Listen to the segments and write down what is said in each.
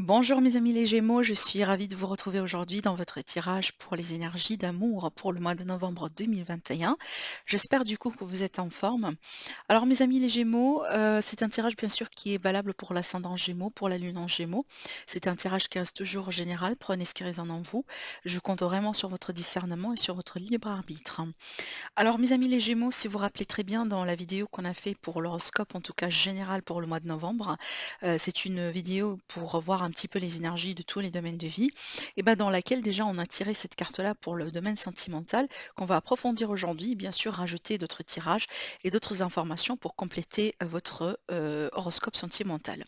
Bonjour mes amis les Gémeaux, je suis ravie de vous retrouver aujourd'hui dans votre tirage pour les énergies d'amour pour le mois de novembre 2021. J'espère du coup que vous êtes en forme. Alors mes amis les Gémeaux, c'est un tirage bien sûr qui est valable pour l'ascendant Gémeaux, pour la lune en Gémeaux. C'est un tirage qui reste toujours général, prenez ce qui résonne en vous. Je compte vraiment sur votre discernement et sur votre libre arbitre. Alors mes amis les Gémeaux, si vous vous rappelez très bien dans la vidéo qu'on a fait pour l'horoscope, en tout cas général pour le mois de novembre, c'est une vidéo pour voir un petit peu les énergies de tous les domaines de vie, et ben dans laquelle déjà on a tiré cette carte-là pour le domaine sentimental, qu'on va approfondir aujourd'hui, et bien sûr rajouter d'autres tirages et d'autres informations pour compléter votre horoscope sentimental.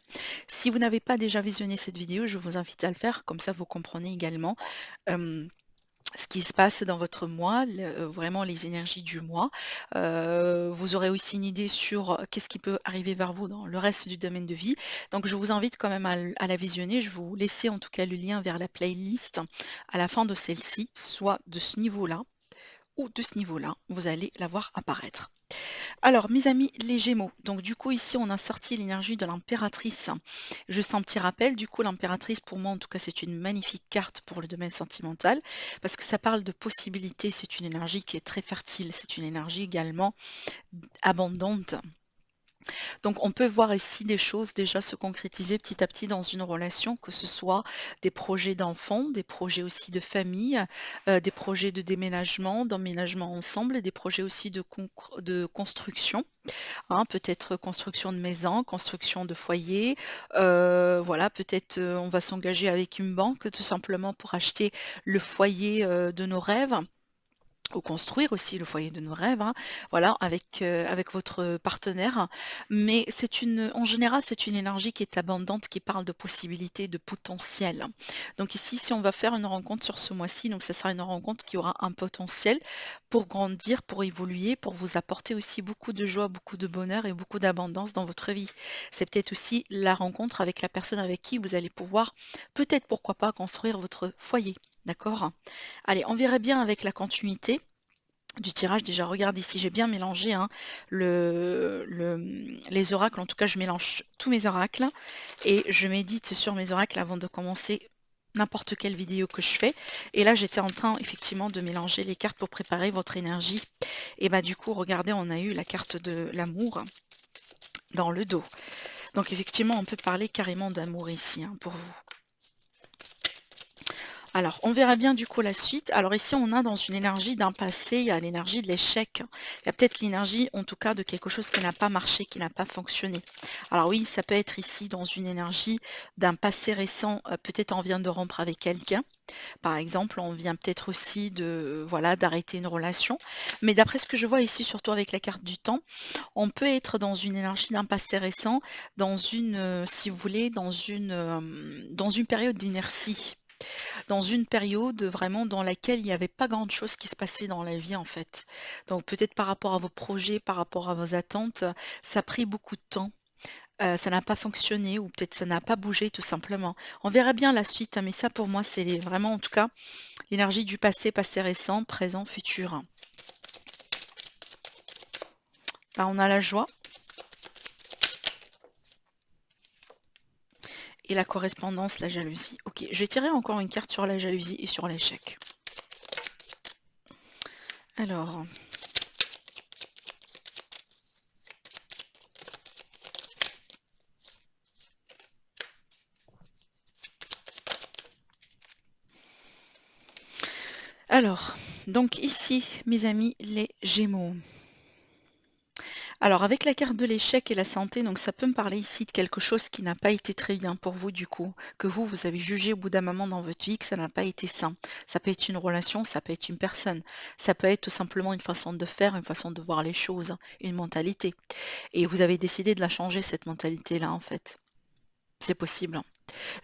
Si vous n'avez pas déjà visionné cette vidéo, je vous invite à le faire, comme ça vous comprenez également ce qui se passe dans votre mois, vraiment les énergies du mois. Vous aurez aussi une idée sur, qu'est-ce qui peut arriver vers vous dans le reste du domaine de vie. Donc je vous invite quand même à la visionner. Je vais vous laisser en tout cas le lien vers la playlist à la fin de celle-ci, soit de ce niveau-là ou de ce niveau-là, vous allez la voir apparaître. Alors, mes amis les Gémeaux, donc du coup ici on a sorti l'énergie de l'impératrice. Juste un petit rappel, du coup l'impératrice pour moi en tout cas c'est une magnifique carte pour le domaine sentimental parce que ça parle de possibilités, c'est une énergie qui est très fertile, c'est une énergie également abondante. Donc on peut voir ici des choses déjà se concrétiser petit à petit dans une relation, que ce soit des projets d'enfants, des projets aussi de famille, des projets de déménagement, d'emménagement ensemble, et des projets aussi de construction, hein, peut-être construction de maison, construction de foyer, voilà, peut-être on va s'engager avec une banque tout simplement pour acheter le foyer de nos rêves ou construire aussi le foyer de nos rêves, hein, voilà, avec votre partenaire. Mais en général, c'est une énergie qui est abondante, qui parle de possibilités, de potentiel. Donc ici, si on va faire une rencontre sur ce mois-ci, donc ça sera une rencontre qui aura un potentiel pour grandir, pour évoluer, pour vous apporter aussi beaucoup de joie, beaucoup de bonheur et beaucoup d'abondance dans votre vie. C'est peut-être aussi la rencontre avec la personne avec qui vous allez pouvoir, peut-être pourquoi pas, construire votre foyer. D'accord? Allez, on verra bien avec la continuité du tirage. Déjà, regarde ici, j'ai bien mélangé, hein, les oracles. En tout cas, je mélange tous mes oracles et je médite sur mes oracles avant de commencer n'importe quelle vidéo que je fais. Et là, j'étais en train effectivement de mélanger les cartes pour préparer votre énergie. Et bah du coup, regardez, on a eu la carte de l'amour dans le dos. Donc effectivement, on peut parler carrément d'amour ici, hein, pour vous. Alors, on verra bien du coup la suite. Alors ici, on a dans une énergie d'un passé, il y a l'énergie de l'échec. Il y a peut-être l'énergie, en tout cas, de quelque chose qui n'a pas marché, qui n'a pas fonctionné. Alors oui, ça peut être ici dans une énergie d'un passé récent. Peut-être on vient de rompre avec quelqu'un. Par exemple, on vient peut-être aussi de, voilà, d'arrêter une relation. Mais d'après ce que je vois ici, surtout avec la carte du temps, on peut être dans une énergie d'un passé récent, dans une, si vous voulez, dans une période d'inertie, dans une période vraiment dans laquelle il n'y avait pas grande chose qui se passait dans la vie en fait. Donc peut-être par rapport à vos projets, par rapport à vos attentes, ça a pris beaucoup de temps. Ça n'a pas fonctionné ou peut-être ça n'a pas bougé tout simplement. On verra bien la suite, hein, mais ça pour moi c'est vraiment en tout cas l'énergie du passé, passé récent, présent, futur. Là on a la joie et la correspondance, la jalousie. Ok, je vais tirer encore une carte sur la jalousie et sur l'échec. Alors, alors, donc ici, mes amis, les Gémeaux. Alors avec la carte de l'échec et la santé, donc ça peut me parler ici de quelque chose qui n'a pas été très bien pour vous du coup, que vous avez jugé au bout d'un moment dans votre vie que ça n'a pas été sain. Ça peut être une relation, ça peut être une personne, ça peut être tout simplement une façon de faire, une façon de voir les choses, hein, une mentalité. Et vous avez décidé de la changer, cette mentalité-là en fait. C'est possible, hein.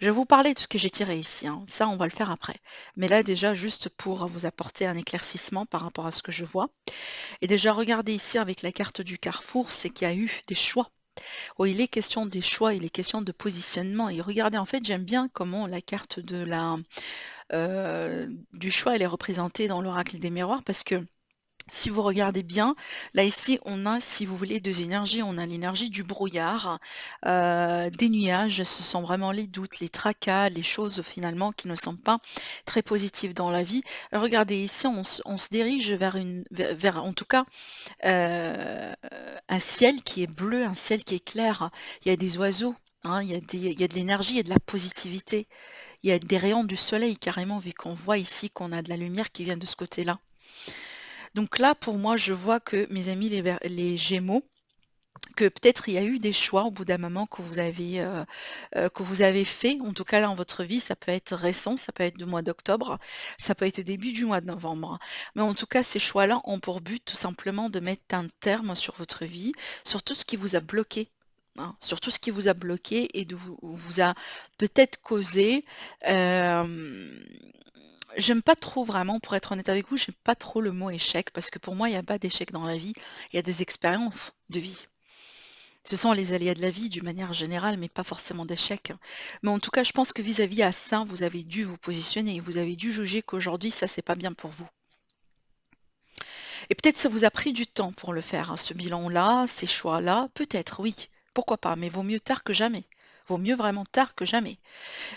Je vais vous parler de ce que j'ai tiré ici, hein. Ça, on va le faire après. Mais là, déjà, juste pour vous apporter un éclaircissement par rapport à ce que je vois. Et déjà, regardez ici avec la carte du carrefour, c'est qu'il y a eu des choix. Oh, il est question des choix, il est question de positionnement. Et regardez, en fait, j'aime bien comment la carte du choix, elle est représentée dans l'oracle des miroirs parce que Si vous regardez bien, là ici, on a, si vous voulez, 2 énergies. On a l'énergie du brouillard, des nuages. Ce sont vraiment les doutes, les tracas, les choses finalement qui ne sont pas très positives dans la vie. Regardez ici, on se dirige vers vers en tout cas, heu, un ciel qui est bleu, un ciel qui est clair. Il y a des oiseaux, hein, il y a de l'énergie, il y a de la positivité. Il y a des rayons du soleil carrément, vu qu'on voit ici qu'on a de la lumière qui vient de ce côté-là. Donc là, pour moi, je vois que mes amis les Gémeaux, que peut-être il y a eu des choix au bout d'un moment que vous avez fait, en tout cas là, dans votre vie. Ça peut être récent, ça peut être du mois d'octobre, ça peut être au début du mois de novembre. Mais en tout cas, ces choix-là ont pour but tout simplement de mettre un terme sur votre vie, sur tout ce qui vous a bloqué, hein, sur tout ce qui vous a bloqué et vous a peut-être causé, j'aime pas trop vraiment, pour être honnête avec vous, j'aime pas trop le mot échec parce que pour moi, il y a pas d'échec dans la vie, il y a des expériences de vie. Ce sont les aléas de la vie d'une manière générale, mais pas forcément d'échecs. Mais en tout cas, je pense que vis-à-vis à ça, vous avez dû vous positionner, vous avez dû juger qu'aujourd'hui, ça, c'est pas bien pour vous. Et peut-être ça vous a pris du temps pour le faire, hein, ce bilan-là, ces choix-là, peut-être, oui, pourquoi pas, mais vaut mieux tard que jamais. Vaut mieux vraiment tard que jamais.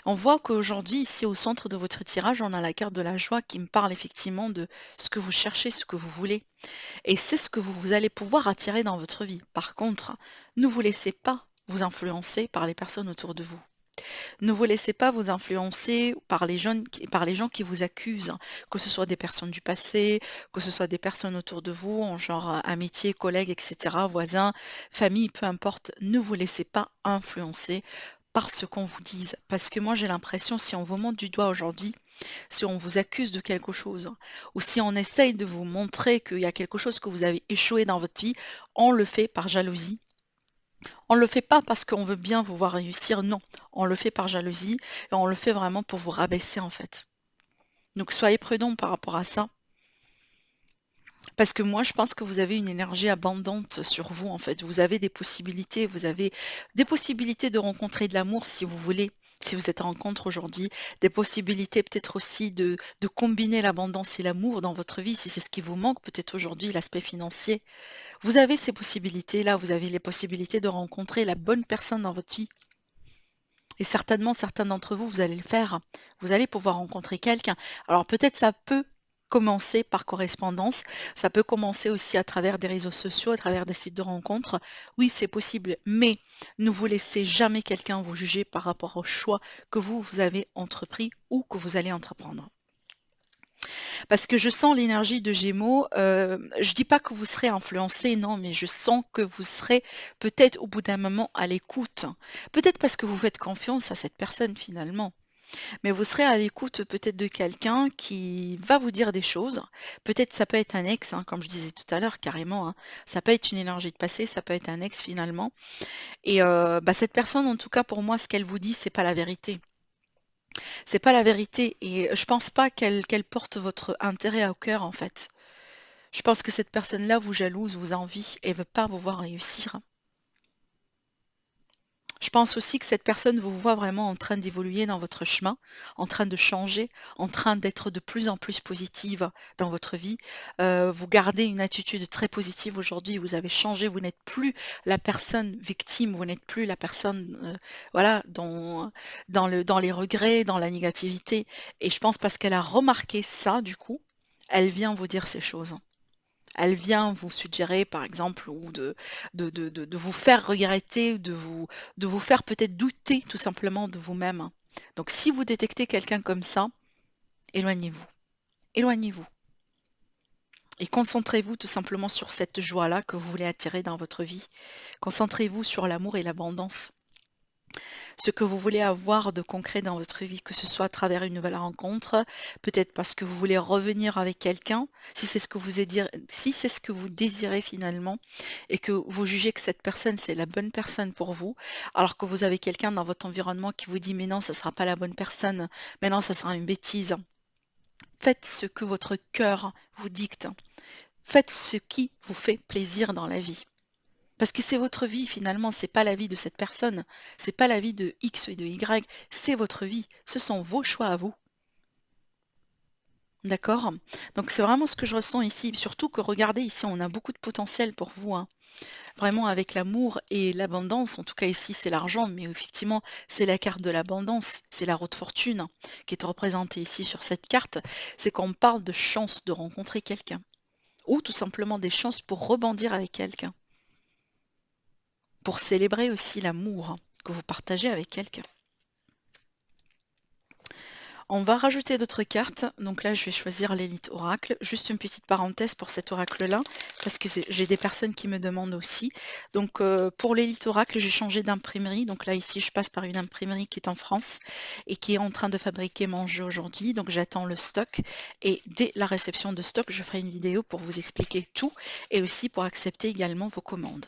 On voit qu'aujourd'hui, ici au centre de votre tirage, on a la carte de la joie qui me parle effectivement de ce que vous cherchez, ce que vous voulez. Et c'est ce que vous allez pouvoir attirer dans votre vie. Par contre, ne vous laissez pas vous influencer par les personnes autour de vous. Ne vous laissez pas vous influencer par les gens qui vous accusent, que ce soit des personnes du passé, que ce soit des personnes autour de vous, en genre amitié, collègues, etc., voisins, famille, peu importe. Ne vous laissez pas influencer par ce qu'on vous dise. Parce que moi, j'ai l'impression, si on vous montre du doigt aujourd'hui, si on vous accuse de quelque chose, ou si on essaye de vous montrer qu'il y a quelque chose que vous avez échoué dans votre vie, on le fait par jalousie. On ne le fait pas parce qu'on veut bien vous voir réussir, non. On le fait par jalousie et on le fait vraiment pour vous rabaisser en fait. Donc soyez prudents par rapport à ça. Parce que moi, je pense que vous avez une énergie abondante sur vous, en fait. Vous avez des possibilités de rencontrer de l'amour si vous voulez, si vous êtes en rencontre aujourd'hui, des possibilités peut-être aussi de combiner l'abondance et l'amour dans votre vie, si c'est ce qui vous manque peut-être aujourd'hui, l'aspect financier. Vous avez ces possibilités-là, vous avez les possibilités de rencontrer la bonne personne dans votre vie. Et certainement, certains d'entre vous, vous allez le faire. Vous allez pouvoir rencontrer quelqu'un. Alors peut-être ça peut commencer par correspondance, ça peut commencer aussi à travers des réseaux sociaux, à travers des sites de rencontres. Oui, c'est possible, mais ne vous laissez jamais quelqu'un vous juger par rapport au choix que vous avez entrepris ou que vous allez entreprendre. Parce que je sens l'énergie de Gémeaux, je dis pas que vous serez influencé, non, mais je sens que vous serez peut-être au bout d'un moment à l'écoute. Peut-être parce que vous faites confiance à cette personne finalement, mais vous serez à l'écoute peut-être de quelqu'un qui va vous dire des choses. Peut-être ça peut être un ex, hein, comme je disais tout à l'heure, carrément, hein. Ça peut être une énergie de passé, ça peut être un ex finalement. Et bah, cette personne, en tout cas pour moi, ce qu'elle vous dit, c'est pas la vérité. C'est pas la vérité et je pense pas qu'elle porte votre intérêt au cœur, en fait. Je pense que cette personne-là vous jalouse, vous envie et veut pas vous voir réussir. Je pense aussi que cette personne vous voit vraiment en train d'évoluer dans votre chemin, en train de changer, en train d'être de plus en plus positive dans votre vie. Vous gardez une attitude très positive aujourd'hui, vous avez changé, vous n'êtes plus la personne victime, vous n'êtes plus la personne, voilà, dans les regrets, dans la négativité. Et je pense parce qu'elle a remarqué ça, du coup, elle vient vous dire ces choses. Elle vient vous suggérer, par exemple, ou de vous faire regretter, de vous faire peut-être douter tout simplement de vous-même. Donc si vous détectez quelqu'un comme ça, éloignez-vous. Éloignez-vous. Et concentrez-vous tout simplement sur cette joie-là que vous voulez attirer dans votre vie. Concentrez-vous sur l'amour et l'abondance. Ce que vous voulez avoir de concret dans votre vie, que ce soit à travers une nouvelle rencontre, peut-être parce que vous voulez revenir avec quelqu'un, si c'est ce que vous désirez finalement, et que vous jugez que cette personne, c'est la bonne personne pour vous, alors que vous avez quelqu'un dans votre environnement qui vous dit mais non, ça ne sera pas la bonne personne, mais non, ça sera une bêtise. Faites ce que votre cœur vous dicte. Faites ce qui vous fait plaisir dans la vie. Parce que c'est votre vie finalement, c'est pas la vie de cette personne, c'est pas la vie de X et de Y, c'est votre vie, ce sont vos choix à vous. D'accord? Donc c'est vraiment ce que je ressens ici. Surtout que regardez ici, on a beaucoup de potentiel pour vous, hein. Vraiment avec l'amour et l'abondance, en tout cas ici c'est l'argent, mais effectivement c'est la carte de l'abondance, c'est la roue de fortune hein, qui est représentée ici sur cette carte. C'est qu'on parle de chance de rencontrer quelqu'un ou tout simplement des chances pour rebondir avec quelqu'un, pour célébrer aussi l'amour hein, que vous partagez avec quelqu'un. On va rajouter d'autres cartes. Donc là, je vais choisir l'élite oracle. Juste une petite parenthèse pour cet oracle-là, parce que j'ai des personnes qui me demandent aussi. Donc pour l'élite oracle, j'ai changé d'imprimerie. Donc là, ici, je passe par une imprimerie qui est en France et qui est en train de fabriquer mon jeu aujourd'hui. Donc j'attends le stock. Et dès la réception de stock, je ferai une vidéo pour vous expliquer tout et aussi pour accepter également vos commandes.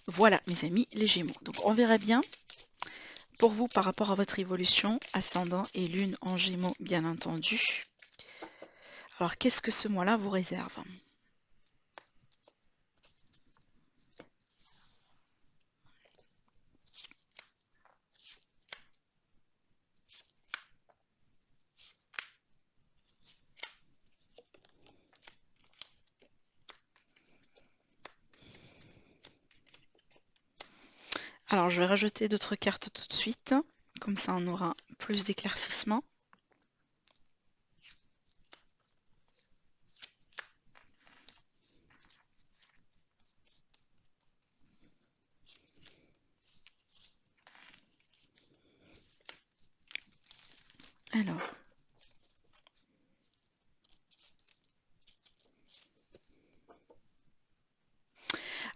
Voilà, mes amis, les Gémeaux. Donc on verra bien. Pour vous, par rapport à votre évolution, ascendant et lune en Gémeaux, bien entendu. Alors, qu'est-ce que ce mois-là vous réserve? Alors, je vais rajouter d'autres cartes tout de suite. Comme ça, on aura plus d'éclaircissement.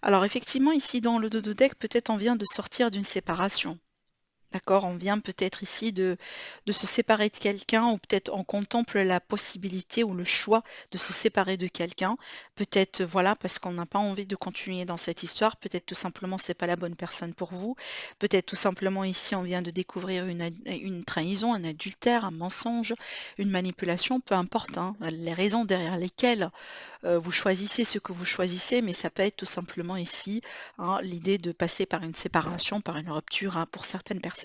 Alors effectivement, ici dans le dodo deck, peut-être on vient de sortir d'une séparation. D'accord, on vient peut-être ici de se séparer de quelqu'un ou peut-être on contemple la possibilité ou le choix de se séparer de quelqu'un. Peut-être, voilà, parce qu'on n'a pas envie de continuer dans cette histoire. Peut-être tout simplement c'est pas la bonne personne pour vous. Peut-être tout simplement ici on vient de découvrir une trahison, un adultère, un mensonge, une manipulation, peu importe hein, les raisons derrière lesquelles vous choisissez ce que vous choisissez, mais ça peut être tout simplement ici hein, l'idée de passer par une séparation, par une rupture hein, pour certaines personnes.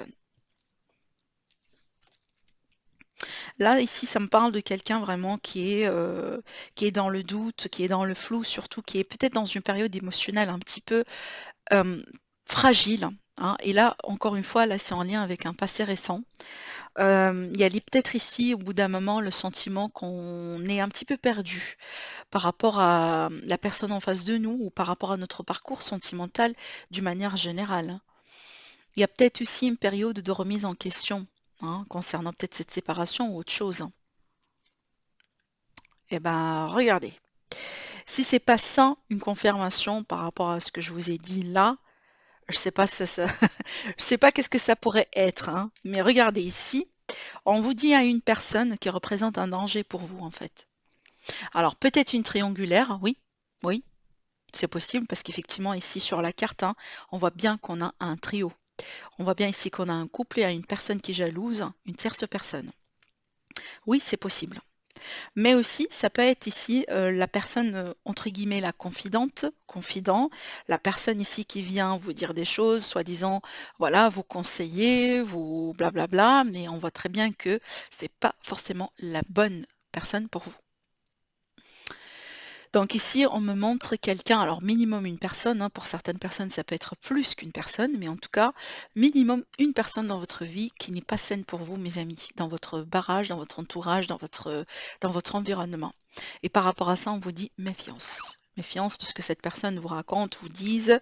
Là, ici, ça me parle de quelqu'un vraiment qui est dans le doute, qui est dans le flou, surtout qui est peut-être dans une période émotionnelle un petit peu euh, fragile. Hein. Et là, encore une fois, là, c'est en lien avec un passé récent. Il y a peut-être ici, au bout d'un moment, le sentiment qu'on est un petit peu perdu par rapport à la personne en face de nous ou par rapport à notre parcours sentimental d'une manière générale. Il y a peut-être aussi une période de remise en question hein, concernant peut-être cette séparation ou autre chose. Eh ben, regardez. Si c'est pas ça, une confirmation par rapport à ce que je vous ai dit là, je sais pas je sais pas qu'est-ce que ça pourrait être, hein, mais regardez ici, on vous dit à une personne qui représente un danger pour vous en fait. Alors peut-être une triangulaire, oui, oui, c'est possible parce qu'effectivement ici sur la carte, hein, on voit bien qu'on a un trio. On voit bien ici qu'on a un couple et une personne qui est jalouse, une tierce personne. Oui, c'est possible. Mais aussi, ça peut être ici la personne, entre guillemets, la confidente, confident, la personne ici qui vient vous dire des choses, soi-disant, voilà, vous conseiller, vous blablabla, mais on voit très bien que c'est pas forcément la bonne personne pour vous. Donc ici, on me montre quelqu'un, alors minimum une personne, hein, pour certaines personnes, ça peut être plus qu'une personne, mais en tout cas, minimum une personne dans votre vie qui n'est pas saine pour vous, mes amis, dans votre barrage, dans votre entourage, dans votre environnement. Et par rapport à ça, on vous dit méfiance. Méfiance de ce que cette personne vous raconte, vous dise,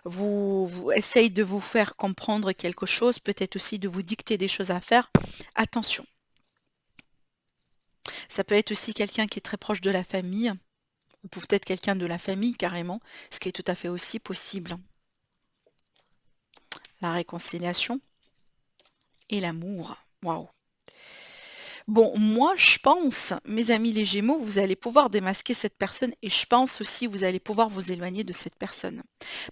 vous essaye de vous faire comprendre quelque chose, peut-être aussi de vous dicter des choses à faire. Attention. Ça peut être aussi quelqu'un qui est très proche de la famille, ou peut-être quelqu'un de la famille carrément, ce qui est tout à fait aussi possible. La réconciliation et l'amour. Waouh. Bon, moi, je pense, mes amis les Gémeaux, vous allez pouvoir démasquer cette personne et je pense aussi vous allez pouvoir vous éloigner de cette personne.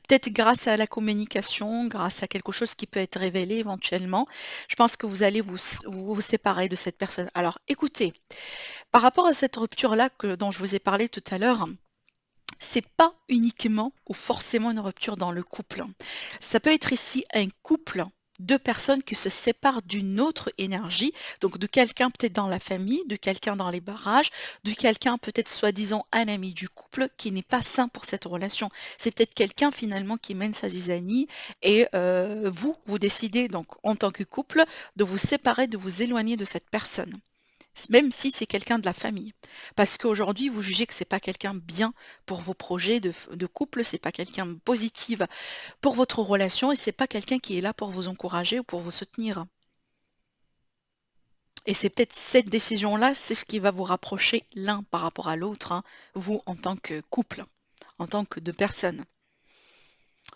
Peut-être grâce à la communication, grâce à quelque chose qui peut être révélé éventuellement. Je pense que vous allez vous séparer de cette personne. Alors, écoutez, par rapport à cette rupture-là dont je vous ai parlé tout à l'heure, c'est pas uniquement ou forcément une rupture dans le couple. Ça peut être ici un couple 2 personnes qui se séparent d'une autre énergie, donc de quelqu'un peut-être dans la famille, de quelqu'un dans les barrages, de quelqu'un peut-être soi-disant un ami du couple qui n'est pas sain pour cette relation. C'est peut-être quelqu'un finalement qui mène sa zizanie et vous décidez donc en tant que couple de vous séparer, de vous éloigner de cette personne. Même si c'est quelqu'un de la famille. Parce qu'aujourd'hui, vous jugez que c'est pas quelqu'un bien pour vos projets de couple, c'est pas quelqu'un de positif pour votre relation et c'est pas quelqu'un qui est là pour vous encourager ou pour vous soutenir. Et c'est peut-être cette décision-là, c'est ce qui va vous rapprocher l'un par rapport à l'autre, hein, vous en tant que couple, en tant que deux personnes.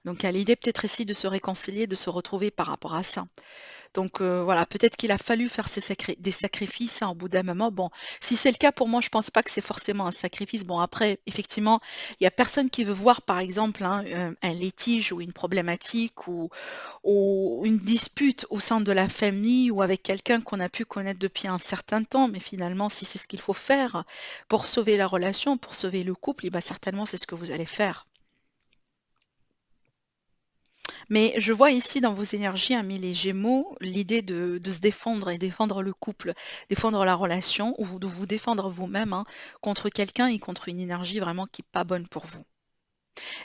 Donc il y a l'idée peut-être ici de se réconcilier, de se retrouver par rapport à ça. Donc voilà, peut-être qu'il a fallu faire des sacrifices, hein, au bout d'un moment. Bon, si c'est le cas pour moi, je pense pas que c'est forcément un sacrifice. Bon après, effectivement, il y a personne qui veut voir par exemple, hein, un litige ou une problématique ou une dispute au sein de la famille ou avec quelqu'un qu'on a pu connaître depuis un certain temps. Mais finalement, si c'est ce qu'il faut faire pour sauver la relation, pour sauver le couple, et ben certainement c'est ce que vous allez faire. Mais je vois ici dans vos énergies, amis les Gémeaux, l'idée de se défendre et défendre le couple, défendre la relation ou de vous défendre vous-même, hein, contre quelqu'un et contre une énergie vraiment qui n'est pas bonne pour vous.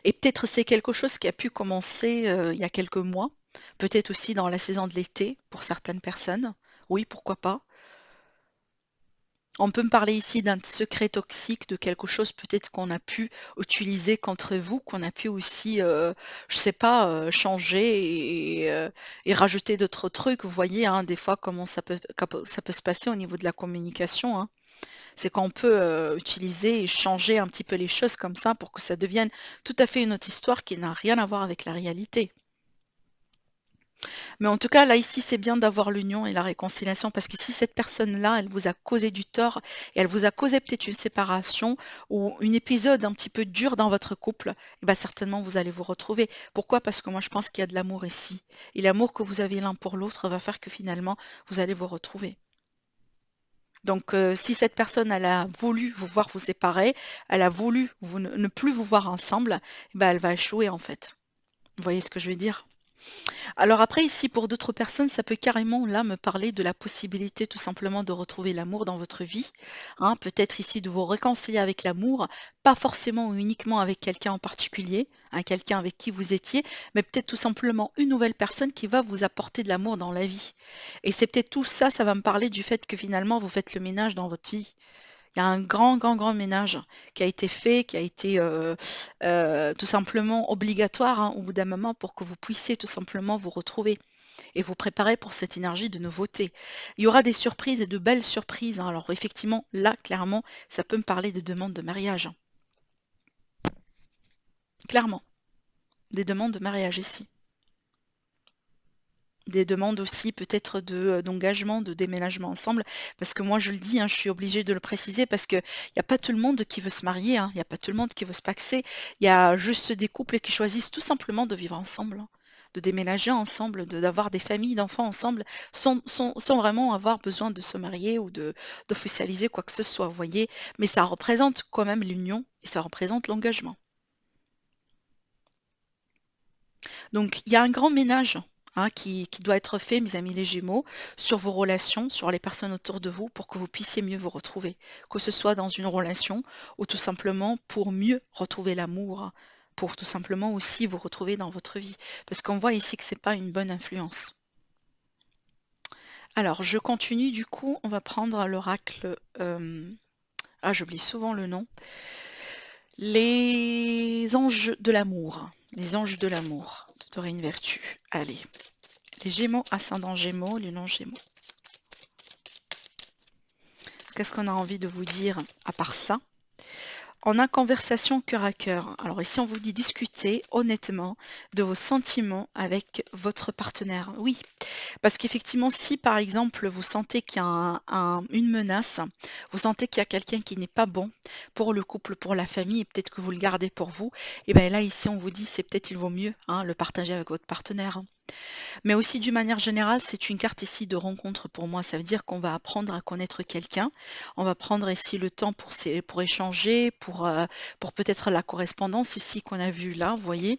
Et peut-être c'est quelque chose qui a pu commencer il y a quelques mois, peut-être aussi dans la saison de l'été pour certaines personnes. Oui, pourquoi pas. On peut me parler ici d'un secret toxique, de quelque chose peut-être qu'on a pu utiliser contre vous, qu'on a pu aussi, je sais pas, changer et rajouter d'autres trucs. Vous voyez, hein, des fois comment ça peut se passer au niveau de la communication, hein. C'est qu'on peut utiliser et changer un petit peu les choses comme ça pour que ça devienne tout à fait une autre histoire qui n'a rien à voir avec la réalité. Mais en tout cas, là, ici, c'est bien d'avoir l'union et la réconciliation parce que si cette personne-là, elle vous a causé du tort et elle vous a causé peut-être une séparation ou un épisode un petit peu dur dans votre couple, eh ben, certainement, vous allez vous retrouver. Pourquoi? Parce que moi, je pense qu'il y a de l'amour ici. Et l'amour que vous avez l'un pour l'autre va faire que finalement, vous allez vous retrouver. Donc, si cette personne, elle a voulu vous voir vous séparer, elle a voulu ne plus vous voir ensemble, eh ben, elle va échouer en fait. Vous voyez ce que je veux dire? Alors après, ici, pour d'autres personnes, ça peut carrément, là, me parler de la possibilité tout simplement de retrouver l'amour dans votre vie, hein. Peut-être ici de vous réconcilier avec l'amour, pas forcément ou uniquement avec quelqu'un en particulier, hein, quelqu'un avec qui vous étiez, mais peut-être tout simplement une nouvelle personne qui va vous apporter de l'amour dans la vie. Et c'est peut-être tout ça, ça va me parler du fait que finalement, vous faites le ménage dans votre vie. Il y a un grand, grand, grand ménage qui a été fait, qui a été tout simplement obligatoire, hein, au bout d'un moment pour que vous puissiez tout simplement vous retrouver et vous préparer pour cette énergie de nouveauté. Il y aura des surprises et de belles surprises, hein. Alors effectivement, là, clairement, ça peut me parler de demandes de mariage, hein. Clairement, des demandes de mariage ici. Des demandes aussi peut-être d'engagement, de déménagement ensemble. Parce que moi je le dis, hein, je suis obligée de le préciser parce qu'il y a pas tout le monde qui veut se marier, hein, il y a pas tout le monde qui veut se paxer. Il y a juste des couples qui choisissent tout simplement de vivre ensemble, hein, de déménager ensemble, d'avoir des familles d'enfants ensemble, sans vraiment avoir besoin de se marier ou d'officialiser quoi que ce soit, vous voyez. Mais ça représente quand même l'union et ça représente l'engagement. Donc, il y a un grand ménage, hein, qui doit être fait, mes amis les Gémeaux, sur vos relations, sur les personnes autour de vous, pour que vous puissiez mieux vous retrouver. Que ce soit dans une relation ou tout simplement pour mieux retrouver l'amour, pour tout simplement aussi vous retrouver dans votre vie. Parce qu'on voit ici que c'est pas une bonne influence. Alors, je continue, du coup, on va prendre l'oracle. Ah, j'oublie souvent le nom. Les anges de l'amour. Les anges de l'amour. Tout aurait une vertu. Allez. Les Gémeaux, ascendant Gémeaux, les non-Gémeaux. Qu'est-ce qu'on a envie de vous dire à part ça? On a conversation cœur à cœur. Alors ici, on vous dit discuter honnêtement de vos sentiments avec votre partenaire. Oui, parce qu'effectivement, si par exemple vous sentez qu'il y a une menace, vous sentez qu'il y a quelqu'un qui n'est pas bon pour le couple, pour la famille, et peut-être que vous le gardez pour vous, et bien là, ici, on vous dit c'est peut-être il vaut mieux, hein, le partager avec votre partenaire. Mais aussi d'une manière générale, c'est une carte ici de rencontre pour moi. Ça veut dire qu'on va apprendre à connaître quelqu'un. On va prendre ici le temps pour échanger, pour peut-être la correspondance ici qu'on a vue là, vous voyez.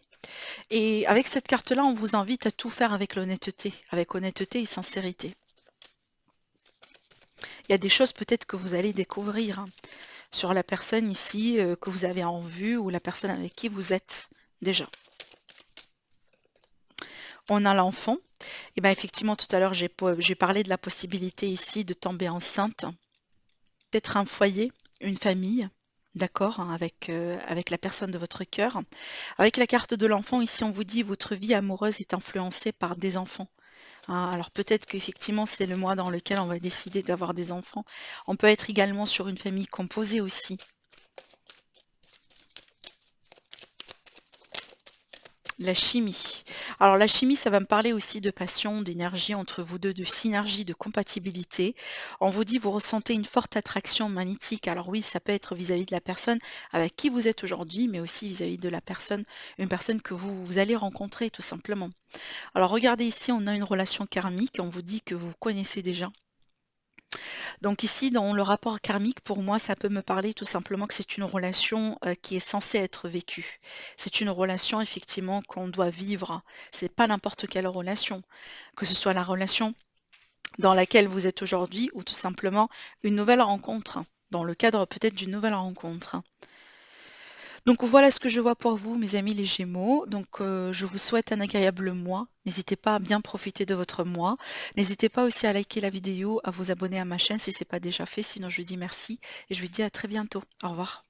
Et avec cette carte-là, on vous invite à tout faire avec honnêteté et sincérité. Il y a des choses peut-être que vous allez découvrir, hein, sur la personne ici que vous avez en vue ou la personne avec qui vous êtes déjà. On a l'enfant. Et bien effectivement, tout à l'heure, j'ai parlé de la possibilité ici de tomber enceinte, d'être un foyer, une famille, d'accord, hein, avec la personne de votre cœur. Avec la carte de l'enfant, ici, on vous dit votre vie amoureuse est influencée par des enfants. Hein. Alors peut-être qu'effectivement, c'est le mois dans lequel on va décider d'avoir des enfants. On peut être également sur une famille composée aussi. La chimie. Alors la chimie, ça va me parler aussi de passion, d'énergie entre vous deux, de synergie, de compatibilité. On vous dit, vous ressentez une forte attraction magnétique. Alors oui, ça peut être vis-à-vis de la personne avec qui vous êtes aujourd'hui, mais aussi vis-à-vis de la personne, une personne que vous allez rencontrer tout simplement. Alors regardez ici, on a une relation karmique. On vous dit que vous connaissez déjà. Donc ici, dans le rapport karmique, pour moi, ça peut me parler tout simplement que c'est une relation qui est censée être vécue. C'est une relation effectivement qu'on doit vivre. C'est pas n'importe quelle relation, que ce soit la relation dans laquelle vous êtes aujourd'hui ou tout simplement une nouvelle rencontre, dans le cadre peut-être d'une nouvelle rencontre. Donc voilà ce que je vois pour vous, mes amis les Gémeaux. Donc je vous souhaite un agréable mois. N'hésitez pas à bien profiter de votre mois. N'hésitez pas aussi à liker la vidéo, à vous abonner à ma chaîne si ce n'est pas déjà fait. Sinon je vous dis merci et je vous dis à très bientôt. Au revoir.